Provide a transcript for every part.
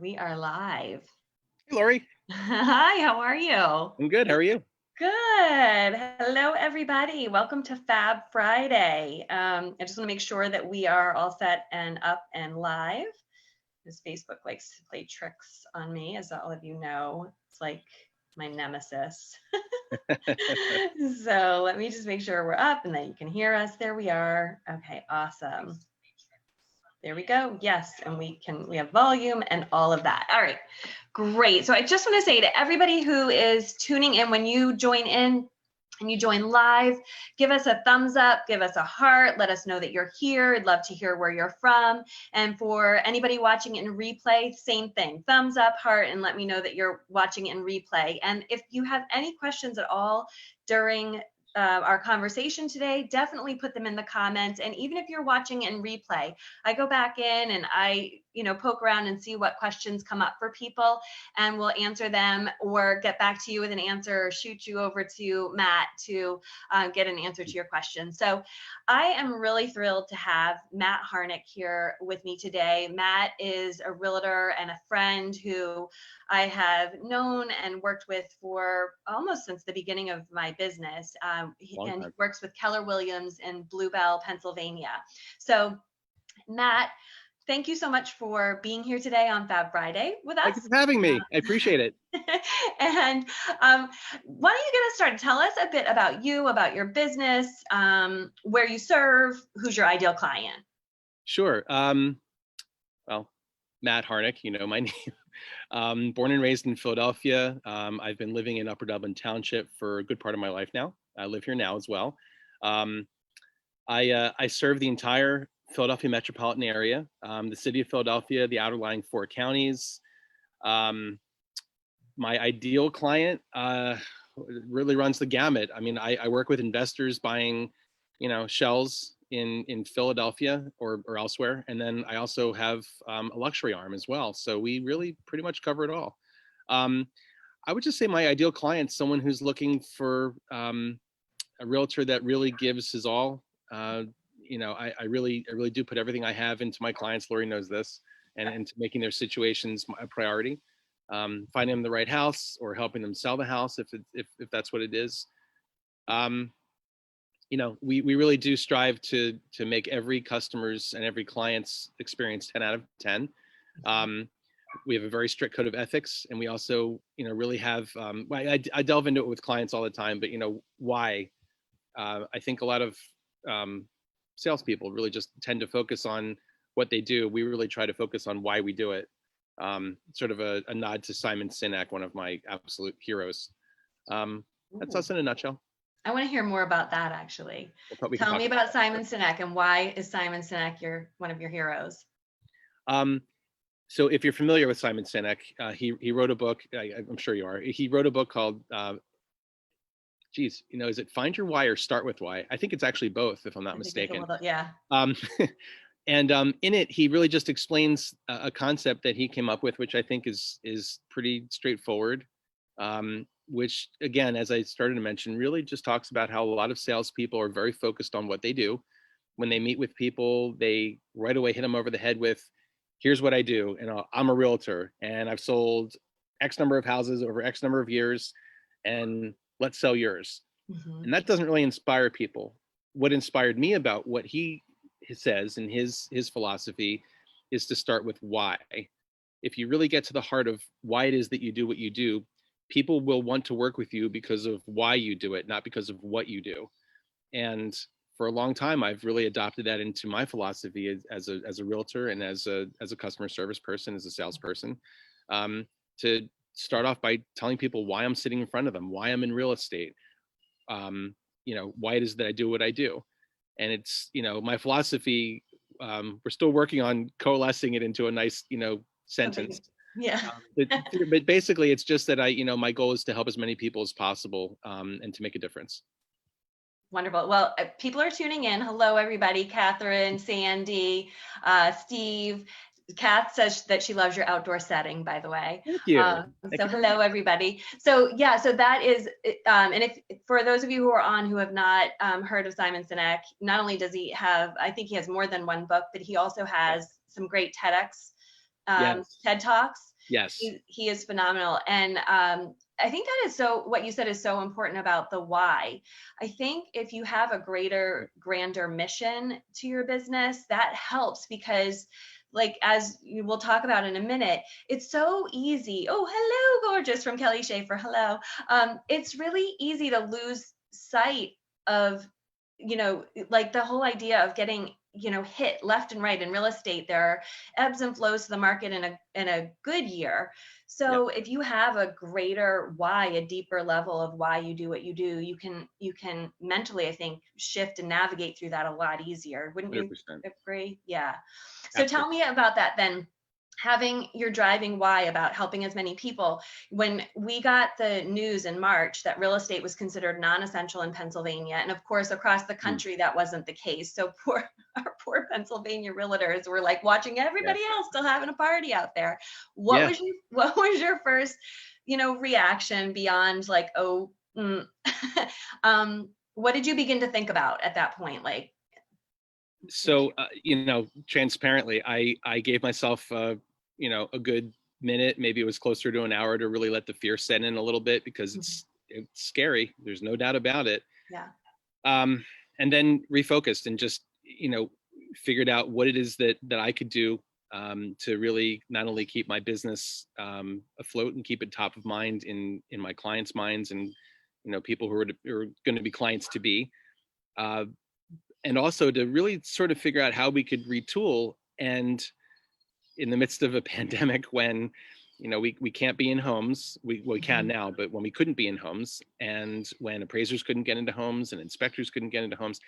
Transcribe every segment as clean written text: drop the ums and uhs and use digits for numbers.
We are live. Hey, Lori. Hi, how are you? I'm good. How are you? Good. Hello, everybody. Welcome to Fab Friday. I just want to make sure that we are all set and up and live. Because Facebook likes to play tricks on me, as all of you know. It's like my nemesis. So let me just make sure we're up and that you can hear us. There we are. Okay, awesome. There we go. Yes, and we have volume and all of that. All right, great. So I just want to say to everybody who is tuning in, when you join in and you join live, give us a thumbs up, give us a heart, let us know that you're here. I'd love to hear where you're from. And for anybody watching in replay, same thing, thumbs up, heart, and let me know that you're watching in replay. And if you have any questions at all during our conversation today, definitely put them in the comments. And even if you're watching in replay, I go back in and I poke around and see what questions come up for people, and we'll answer them or get back to you with an answer or shoot you over to Matt to get an answer to your question. So I am really thrilled to have Matt Harnick here with me today. Matt is a realtor and a friend who I have known and worked with for almost since the beginning of my business. He works with Keller Williams in Blue Bell, Pennsylvania. So Matt, thank you so much for being here today on Fab Friday with us. Thank you for having me. I appreciate it. And why don't you get us started? Tell us a bit about you, about your business, where you serve, who's your ideal client? Sure. Well, Matt Harnick, you know my name. Born and raised in Philadelphia. I've been living in Upper Dublin Township for a good part of my life now. I live here now as well. I serve the entire Philadelphia metropolitan area, the city of Philadelphia, the outlying 4 counties. My ideal client really runs the gamut. I mean, I work with investors buying, shells in Philadelphia or elsewhere. And then I also have a luxury arm as well. So we really pretty much cover it all. I would just say my ideal client is someone who's looking for a realtor that really gives his all. I really do put everything I have into my clients. Lori knows this, and into making their situations a priority. Finding them the right house or helping them sell the house if that's what it is. We really do strive to make every customer's and every client's experience 10 out of 10. We have a very strict code of ethics, and we also, really have. I delve into it with clients all the time, but why? I think a lot of salespeople really just tend to focus on what they do. We really try to focus on why we do it. Sort of a nod to Simon Sinek, one of my absolute heroes. That's us in a nutshell. I want to hear more about that, actually. Tell me about Simon Sinek, and why is Simon Sinek one of your heroes? So if you're familiar with Simon Sinek, he wrote a book. I'm sure you are. He wrote a book called is it Find Your Why or Start with Why? I think it's actually both, if I'm not mistaken. Yeah. And in it, he really just explains a concept that he came up with, which I think is pretty straightforward. Which, again, as I started to mention, really just talks about how a lot of salespeople are very focused on what they do. When they meet with people, they right away hit them over the head with, "Here's what I do, and I'm a realtor, and I've sold X number of houses over X number of years, and let's sell yours." Mm-hmm. And that doesn't really inspire people. What inspired me about what he says in his philosophy is to start with why. If you really get to the heart of why it is that you do what you do, people will want to work with you because of why you do it, not because of what you do. And for a long time, I've really adopted that into my philosophy as a realtor and as a customer service person, as a salesperson, to start off by telling people why I'm sitting in front of them, why I'm in real estate, why it is that I do what I do. And it's, my philosophy, we're still working on coalescing it into a nice, sentence. Yeah. But basically it's just that my goal is to help as many people as possible, and to make a difference. Wonderful. Well, people are tuning in. Hello, everybody. Catherine, Sandy, Steve. Kath says that she loves your outdoor setting, by the way. Thank you. Hello, everybody. So that is, and if for those of you who are on who have not heard of Simon Sinek, not only does he have, I think he has more than one book, but he also has some great TEDx Yes. TED Talks. Yes. He is phenomenal. And I think that is what you said is so important about the why. I think if you have a grander mission to your business, that helps because, like, as we'll talk about in a minute, it's so easy. Oh, hello, gorgeous, from Kelly Schaefer. Hello. It's really easy to lose sight of, like the whole idea of getting, hit left and right in real estate. There are ebbs and flows to the market in a good year. So if you have a greater why, a deeper level of why you do what you do, you can mentally, I think, shift and navigate through that a lot easier. Wouldn't you 100%. agree? Yeah. So Absolutely. tell me about that then. Having your driving why about helping as many people. When we got the news in March that real estate was considered non-essential in Pennsylvania, and of course across the country that wasn't the case. So our poor Pennsylvania realtors were like watching everybody else still having a party out there. What was your first, reaction beyond like, what did you begin to think about at that point? Like, so transparently, I gave myself a good minute, maybe it was closer to an hour, to really let the fear set in a little bit, because it's scary, there's no doubt about it. Yeah. And then refocused and just figured out what it is that I could do to really not only keep my business afloat and keep it top of mind in my clients' minds, and people who are going to be clients to be, and also to really sort of figure out how we could retool. And in the midst of a pandemic, when we can't be in homes, we can now, but when we couldn't be in homes, and when appraisers couldn't get into homes and inspectors couldn't get into homes,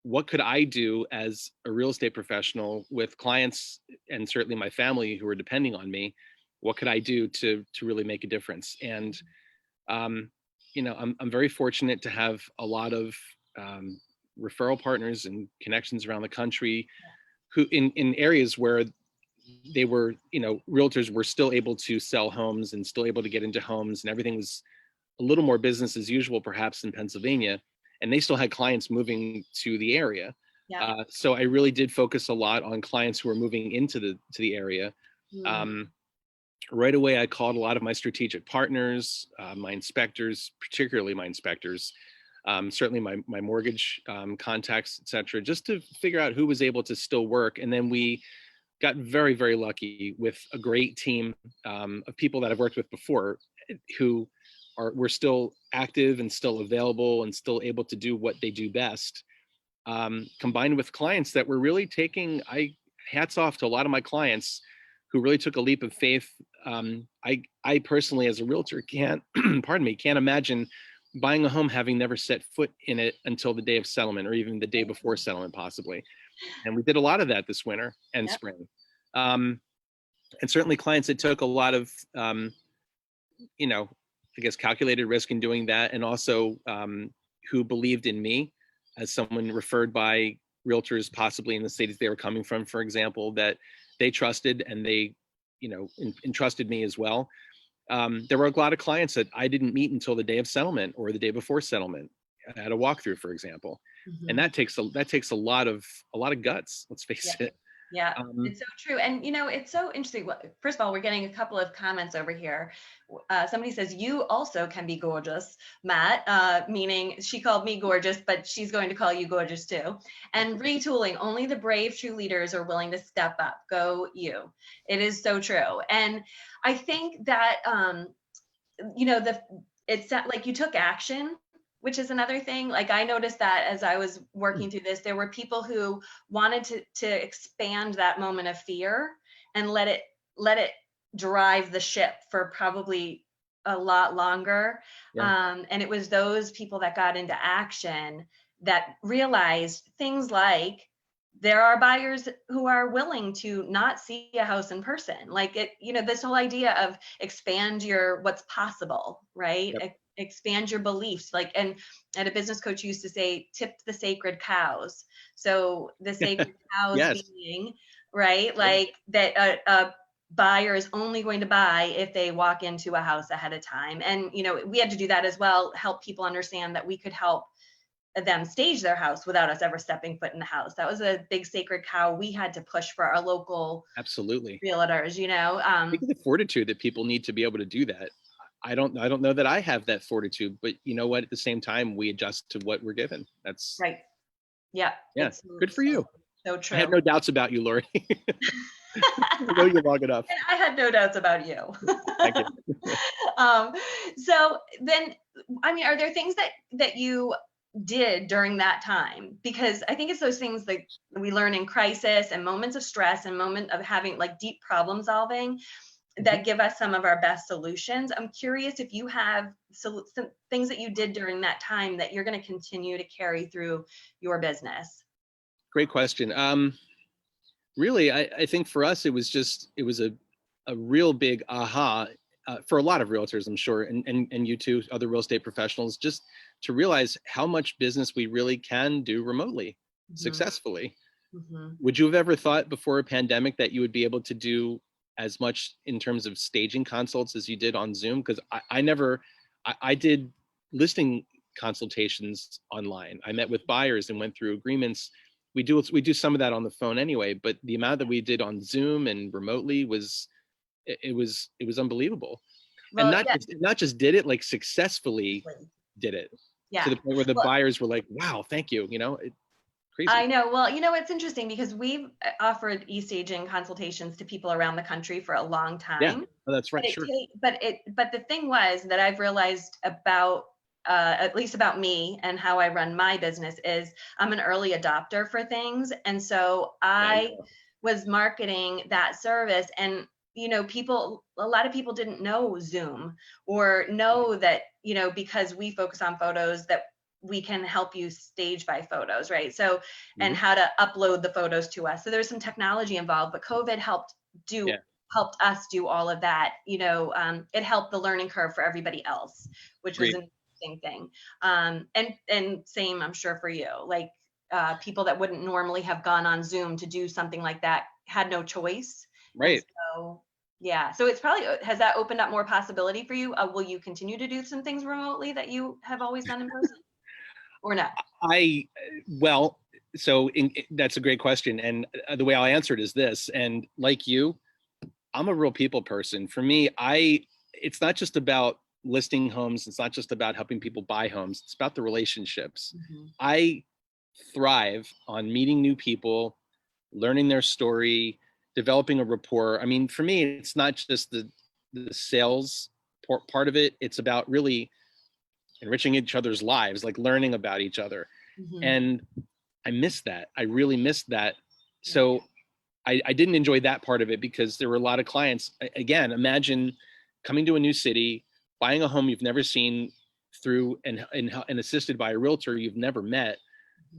what could I do as a real estate professional with clients, and certainly my family who are depending on me? What could I do to really make a difference? And I'm very fortunate to have a lot of referral partners and connections around the country, who in areas where they were, realtors were still able to sell homes and still able to get into homes, and everything was a little more business as usual perhaps in Pennsylvania, and they still had clients moving to the area. So I really did focus a lot on clients who were moving into the area. Right away, I called a lot of my strategic partners, my inspectors, particularly my inspectors, certainly my mortgage contacts, et cetera, just to figure out who was able to still work. And then we got very, very lucky with a great team of people that I've worked with before, who were still active and still available and still able to do what they do best, combined with clients that were really hats off to a lot of my clients who really took a leap of faith. I personally, as a realtor, can't imagine buying a home having never set foot in it until the day of settlement, or even the day before settlement possibly. And we did a lot of that this winter and spring. And certainly clients that took a lot of, I guess, calculated risk in doing that, and also who believed in me as someone referred by realtors, possibly in the cities they were coming from, for example, that they trusted, and they, entrusted me as well. There were a lot of clients that I didn't meet until the day of settlement or the day before settlement at a walkthrough, for example. And that takes a lot of guts, let's face it. Yeah, it's so true. And, it's so interesting. First of all, we're getting a couple of comments over here. Somebody says, you also can be gorgeous, Matt, meaning she called me gorgeous, but she's going to call you gorgeous too. And retooling, only the brave true leaders are willing to step up. Go you. It is so true. And I think that, it's like you took action, which is another thing. Like, I noticed that as I was working through this, there were people who wanted to expand that moment of fear and let it drive the ship for probably a lot longer. And it was those people that got into action that realized things like there are buyers who are willing to not see a house in person. Like this whole idea of expand what's possible, right? Expand your beliefs. Like, and a business coach used to say, tip the sacred cows. So the sacred cows being, right? Like that a buyer is only going to buy if they walk into a house ahead of time. And, we had to do that as well, help people understand that we could help them stage their house without us ever stepping foot in the house. That was a big sacred cow we had to push for our local Absolutely. realtors, you know. Think of the fortitude that people need to be able to do that. I don't know that I have that fortitude, but you know what? At the same time, we adjust to what we're given. That's right. Yeah. Yeah. Good for you. So true. I had no doubts about you, Lori. I know you long enough. And I had no doubts about you. Thank you. So then, I mean, are there things that you did during that time? Because I think it's those things that we learn in crisis and moments of stress and moment of having like deep problem solving that give us some of our best solutions. I'm curious if you have some things that you did during that time that you're going to continue to carry through your business. Great question. Really, I think for us, it was a real big aha for a lot of realtors, I'm sure, and you too, other real estate professionals, just to realize how much business we really can do remotely successfully. Would you have ever thought before a pandemic that you would be able to do as much in terms of staging consults as you did on Zoom? Because I did listing consultations online. I met with buyers and went through agreements. We do some of that on the phone anyway, but the amount that we did on Zoom and remotely was unbelievable. Well, and not just did it, like successfully did it. Yeah. To the point where the buyers were like, wow, thank you. You know, crazy. I know. Well, you know, it's interesting because we've offered e-staging consultations to people around the country for a long time. Yeah, oh, that's right. Sure. But the thing was that I've realized about at least about me and how I run my business is I'm an early adopter for things. And so I was marketing that service, and, you know, a lot of people didn't know Zoom or know that, you know, because we focus on photos, that we can help you stage by photos, right? So, and how to upload the photos to us. So there's some technology involved, but COVID helped us do all of that. You know, it helped the learning curve for everybody else, which was an interesting thing. And same, I'm sure, for you, like people that wouldn't normally have gone on Zoom to do something like that had no choice. Right. And so, yeah. So it's probably, has that opened up more possibility for you? Will you continue to do some things remotely that you have always done in person? Or not? That's a great question. And the way I'll answer it is this, and like you, I'm a real people person. For me, it's not just about listing homes. It's not just about helping people buy homes. It's about the relationships. I thrive on meeting new people, learning their story, developing a rapport. I mean, for me, it's not just the sales part of it. It's about really enriching each other's lives, like learning about each other. And I missed that. I really missed that. So I didn't enjoy that part of it because there were a lot of clients. Again, imagine coming to a new city, buying a home you've never seen through and assisted by a realtor you've never met.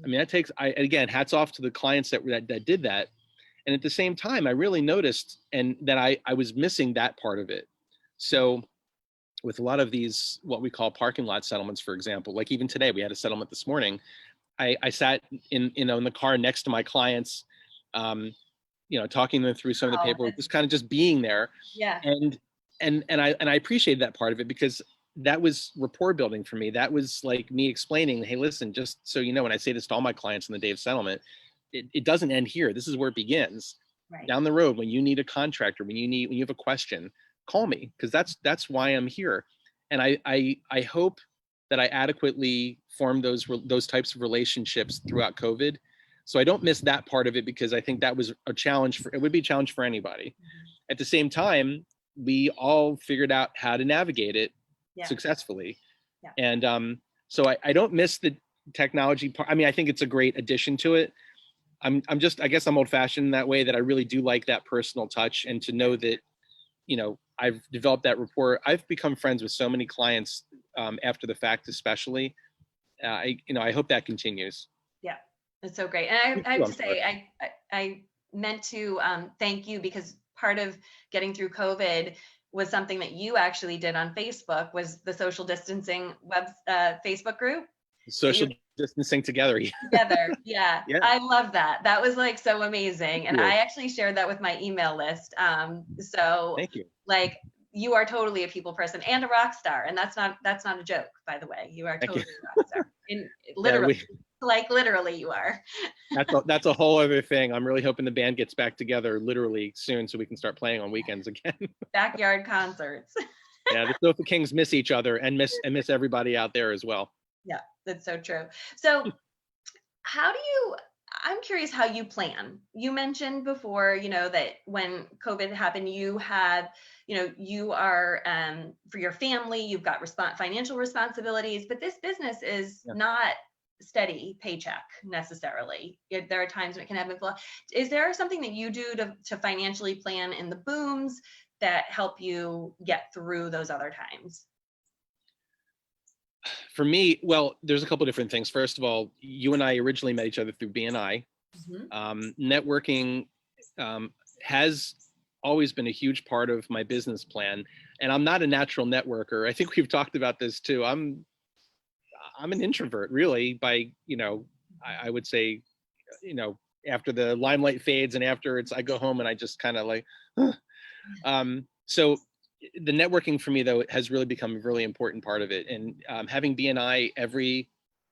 I mean, that takes, again, hats off to the clients that did that. And at the same time, I really noticed that I was missing that part of it. So with a lot of these, what we call parking lot settlements, for example, like even today, we had a settlement this morning. I sat in the car next to my clients, talking them through some of the paperwork, just being there. Yeah. And I appreciated that part of it because that was rapport building for me. That was like me explaining, hey, listen, just so you know, when I say this to all my clients on the day of settlement, it doesn't end here. This is where it begins. Right. Down the road, when you need a contractor, when you have a question, call me, because that's why I'm here. And I hope that I adequately formed those types of relationships throughout COVID. So I don't miss that part of it because I think that was it would be a challenge for anybody. At the same time, we all figured out how to navigate it successfully. Yeah. And so I don't miss the technology part. I mean, I think it's a great addition to it. I guess I'm old fashioned in that way, that I really do like that personal touch, and to know that, you know, I've developed that rapport. I've become friends with so many clients after the fact, especially. I hope that continues. Yeah, it's so great. And I have to say, I meant to thank you, because part of getting through COVID was something that you actually did on Facebook, was the social distancing Facebook group. Social distancing together. Yeah. I love that. That was like so amazing. And I actually shared that with my email list. So thank you. Like, you are totally a people person and a rock star. And that's not a joke, by the way. You are totally a rock star. In Yeah, literally, like literally you are. that's a whole other thing. I'm really hoping the band gets back together literally soon so we can start playing on weekends again. Backyard concerts. Yeah, the Sofa Kings miss each other and miss everybody out there as well. Yeah, that's so true. So how do you, I'm curious how you plan. You mentioned before, that when COVID happened, you had, you are, for your family, you've got financial responsibilities, but this business is Yeah. not steady paycheck necessarily. There are times when it can ebb and flow. Is there something that you do to financially plan in the booms that help you get through those other times? For me, well, there's a couple different things. First of all, you and I originally met each other through BNI. Networking has always been a huge part of my business plan, and I'm not a natural networker. I think we've talked about this too. I'm an introvert, really. I would say, after the limelight fades and after I go home and I just kind of like, so the networking for me though has really become a really important part of it. And having BNI every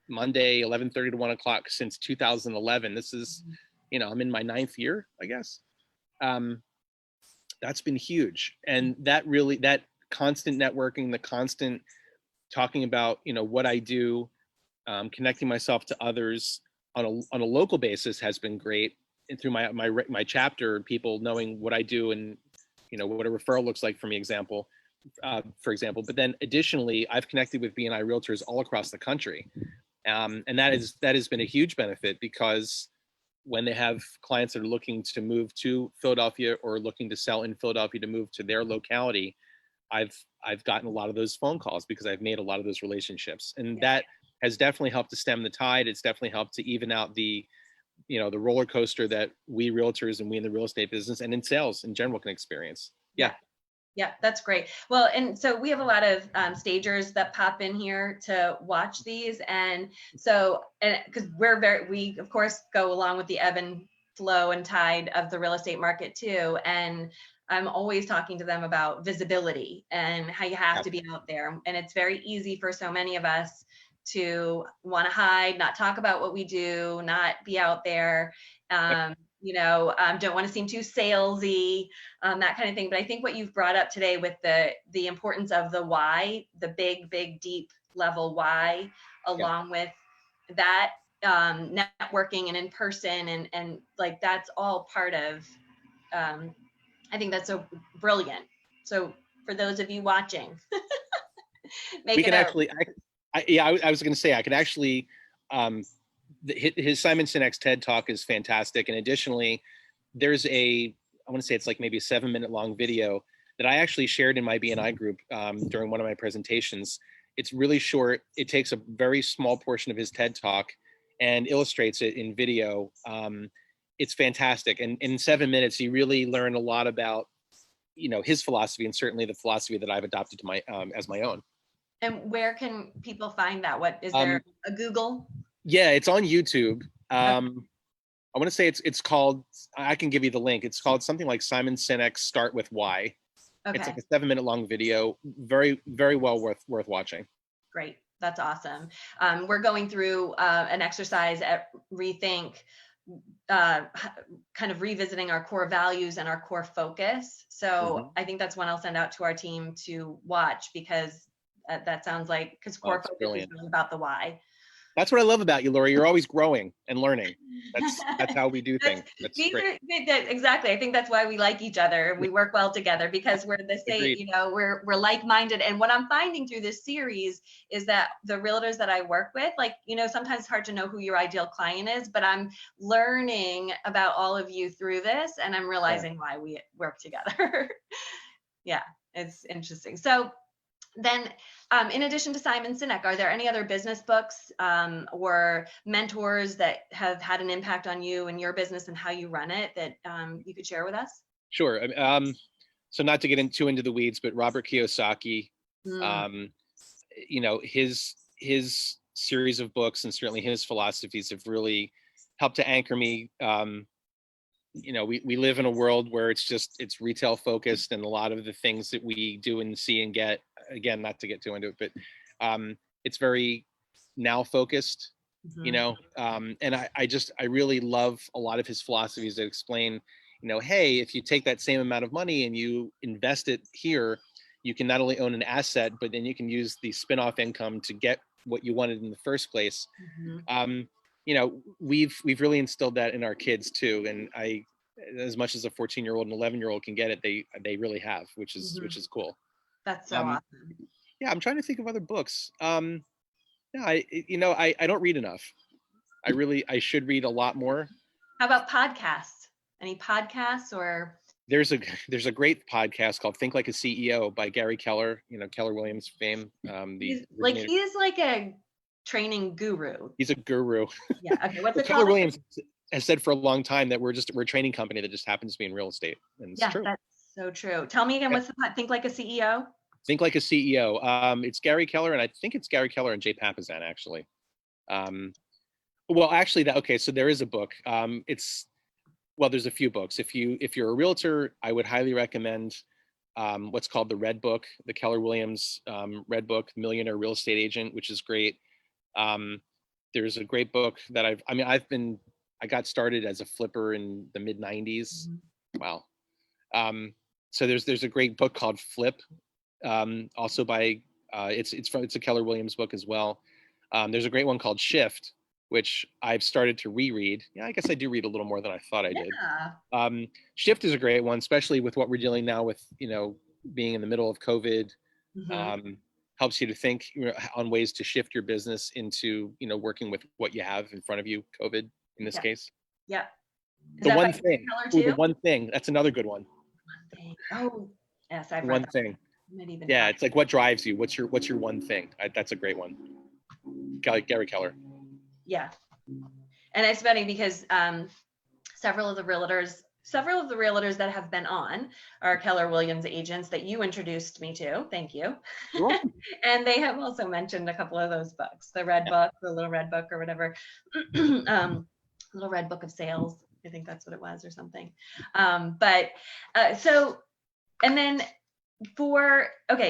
Monday, 11:30 to 1 o'clock since 2011. This is, I'm in my 9th year, I guess. That's been huge. And that constant networking, the constant talking about, what I do, connecting myself to others on a local basis has been great. And through my chapter, people knowing what I do and, what a referral looks like for example. But then additionally, I've connected with BNI realtors all across the country. And that has been a huge benefit, because when they have clients that are looking to move to Philadelphia or looking to sell in Philadelphia to move to their locality, I've gotten a lot of those phone calls because I've made a lot of those relationships, and that has definitely helped to stem the tide. It's definitely helped to even out the roller coaster that we realtors and we in the real estate business and in sales in general can experience. Yeah, that's great. Well, and so we have a lot of stagers that pop in here to watch these. And so, and because we of course go along with the ebb and flow and tide of the real estate market too. And I'm always talking to them about visibility and how you have to be out there. And it's very easy for so many of us to want to hide, not talk about what we do, not be out there. Don't want to seem too salesy, that kind of thing. But I think what you've brought up today with the importance of the why, the big, deep level why, along with that networking and in person and like that's all part of. I think that's so brilliant. So for those of you watching, we can actually. I was going to say I could actually. His Simon Sinek's TED Talk is fantastic, and additionally, there's I want to say it's like maybe a 7-minute long video that I actually shared in my BNI group during one of my presentations. It's really short. It takes a very small portion of his TED Talk and illustrates it in video. It's fantastic, and in 7 minutes, you really learn a lot about his philosophy and certainly the philosophy that I've adopted to my as my own. And where can people find that? What is there a Google? Yeah, it's on YouTube. I want to say it's called, I can give you the link. It's called something like Simon Sinek Start With Why. Okay. It's like a 7-minute long video. Very, very well worth watching. Great. That's awesome. We're going through an exercise at Rethink, kind of revisiting our core values and our core focus. So I think that's one I'll send out to our team to watch, because that sounds like, because core focus brilliant. Is really about the why. That's what I love about you, Lori. You're always growing and learning. That's how we do things. That's great. Exactly. I think that's why we like each other. We work well together because we're the same, we're like-minded. And what I'm finding through this series is that the realtors that I work with, like, sometimes it's hard to know who your ideal client is, but I'm learning about all of you through this, and I'm realizing why we work together. Yeah, it's interesting. So then, in addition to Simon Sinek, are there any other business books or mentors that have had an impact on you and your business and how you run it that you could share with us? Sure. So not to get into the weeds, but Robert Kiyosaki, his series of books and certainly his philosophies have really helped to anchor me. We live in a world where it's retail focused, and a lot of the things that we do and see and get, again, not to get too into it, but it's very now focused, you Mhm. know, and I really love a lot of his philosophies that explain, you know, hey, if you take that same amount of money and you invest it here, you can not only own an asset, but then you can use the spin-off income to get what you wanted in the first place. Mhm. You know, we've really instilled that in our kids too, and as much as a 14-year-old and 11-year-old can get it, they really have, which Mhm. is cool. That's so Um, awesome. yeah, I'm trying to think of other books. No, I don't read enough. I should read a lot more. How about podcasts? Any podcasts or? There's a there's a great podcast called Think Like a CEO by Gary Keller, you know, Keller Williams fame, the originator. He's like a training guru. He's a guru. Yeah. Okay. What's Well, it Keller called? Williams has said for a long time that we're a training company that just happens to be in real estate, and it's Yeah, true. that's so true. Tell me again, Yeah. what's the Think Like a CEO? Think Like a CEO. It's Gary Keller, and I think it's Gary Keller and Jay Papasan actually. Um, well, actually, okay. So there is a book. There's a few books. If you're a realtor, I would highly recommend what's called the Red Book, the Keller Williams Red Book, Millionaire Real Estate Agent, which is great. There's a great book that I got started as a flipper in the mid 90s. Mhm. Wow. So there's a great book called Flip, also by it's a Keller Williams book as well. There's a great one called Shift, which I've started to reread. Yeah, I guess I do read a little more than I thought I did. Yeah. Shift is a great one, especially with what we're dealing now with, you know, being in the middle of COVID. Mhm. Helps you to think, you know, on ways to shift your business into, you know, working with what you have in front of you, COVID in this Yeah. case. Yep. Is The that by one Gary thing. Keller Ooh, the too? one thing. That's another good one. One thing. Oh, yes, I've The read one that. thing. I might even Yeah, have. it's like what drives you. What's your one thing? That's a great one. Gary Keller. Yeah. And it's funny because several of the realtors that have been on are Keller Williams agents that you introduced me to. Thank you. You're welcome. And they have also mentioned a couple of those books, the Red Yeah. Book, the Little Red Book, or whatever. Little Red Book of Sales. I think that's what it was, or something. So, and then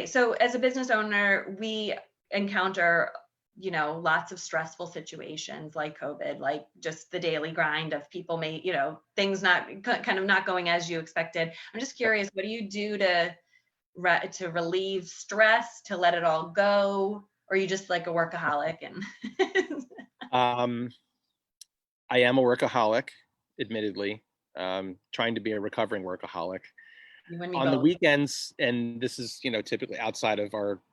so as a business owner, we encounter, you know, lots of stressful situations like COVID, like just the daily grind of people you know, things kind of not going as you expected. I'm just curious, what do you do to relieve stress, to let it all go? Or are you just like a workaholic and Um, I am a workaholic, admittedly. Trying to be a recovering workaholic. you and me On the both? weekends, and this is, you know, typically outside of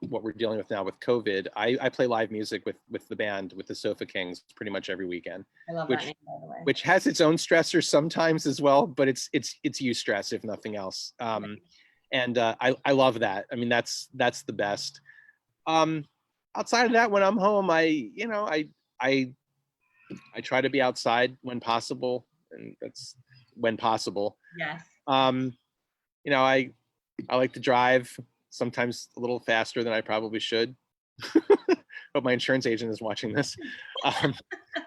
what we're dealing with now with COVID, I play live music with the band, with the Sofa Kings, pretty much every weekend, I love that name, by the way. which has its own stressors sometimes as well, but it's you stress if nothing else. And I love that. I mean, that's the best. Outside of that, when I'm home, I try to be outside when possible, and that's when possible. Yes. You know, I like to drive, sometimes a little faster than I probably should. But my insurance agent is watching this.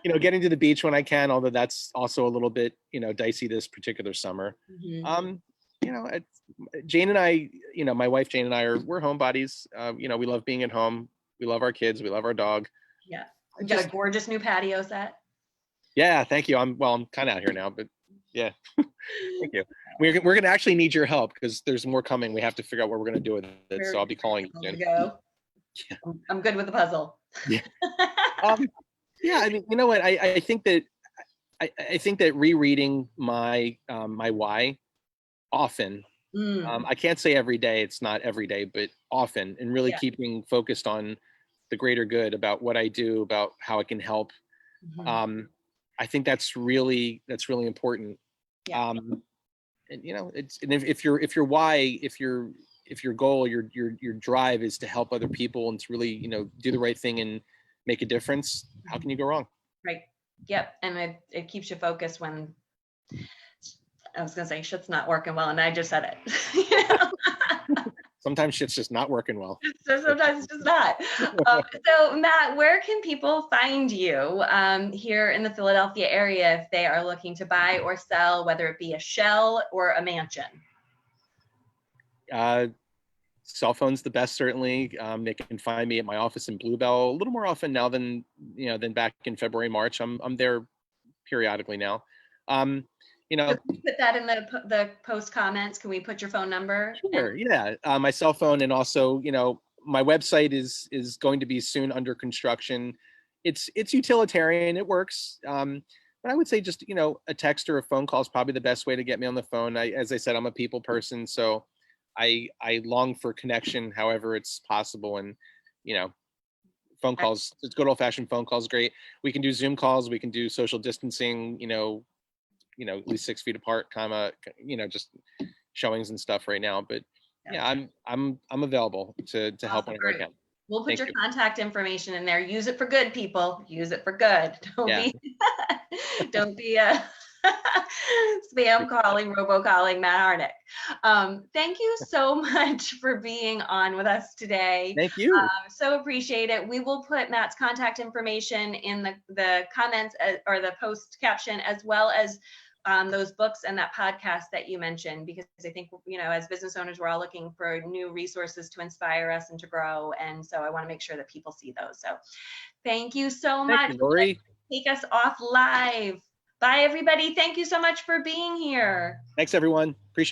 You know, getting to the beach when I can, although that's also a little bit, you know, dicey this particular summer. Mm-hmm. You know, Jane and I, you know, my wife Jane and we're homebodies. You know, we love being at home. We love our kids. We love our dog. Yeah. You got a gorgeous new patio set. Yeah, thank you. I'm kind of out here now, but yeah, thank you. We're going to actually need your help because there's more coming. We have to figure out what we're going to do with it. So I'll be calling you soon. Go. Yeah. I'm good with the puzzle. Yeah. Yeah. I mean, you know what? I think that I think that rereading my my why often. I can't say every day. It's not every day, but often, and really keeping focused on the greater good about what I do, about how it can help. Mm-hmm. I think that's really important. Yeah. And you know, and if your why, if your goal, your drive is to help other people and to really, you know, do the right thing and make a difference, how can you go wrong? Right. Yep. And it keeps you focused when, I was gonna say shit's not working well, and I just said it. You know? Sometimes shit's just not working well. So sometimes it's just not. So Matt, where can people find you here in the Philadelphia area if they are looking to buy or sell, whether it be a shell or a mansion? Cell phone's the best, certainly. They can find me at my office in Blue Bell a little more often now than than back in February, March. I'm there periodically now. Um, you So know, can we put that in the post comments? Can we put your phone number? sure, yeah. My cell phone, and also, my website is going to be soon under construction. It's utilitarian. It works. But I would say just a text or a phone call is probably the best way to get me on the phone. As I said, I'm a people person, so I long for connection, however it's possible, and phone calls. It's good old fashioned phone calls. Great. We can do Zoom calls. We can do social distancing. At least 6 feet apart, just showings and stuff right now. But yeah, I'm available to help Awesome. whenever I can. We'll put Thank your you. contact information in there. Use it for good, people. Use it for good. Don't be a spam calling, robocalling Matt Harnick. Thank you so much for being on with us today. Thank you. So appreciate it. We will put Matt's contact information in the comments or the post caption, as well as those books and that podcast that you mentioned, because I think, as business owners, we're all looking for new resources to inspire us and to grow. And so I want to make sure that people see those. So thank you so much. Thank you, Lori. Take us off live. Bye, everybody. Thank you so much for being here. Thanks, everyone. Appreciate it.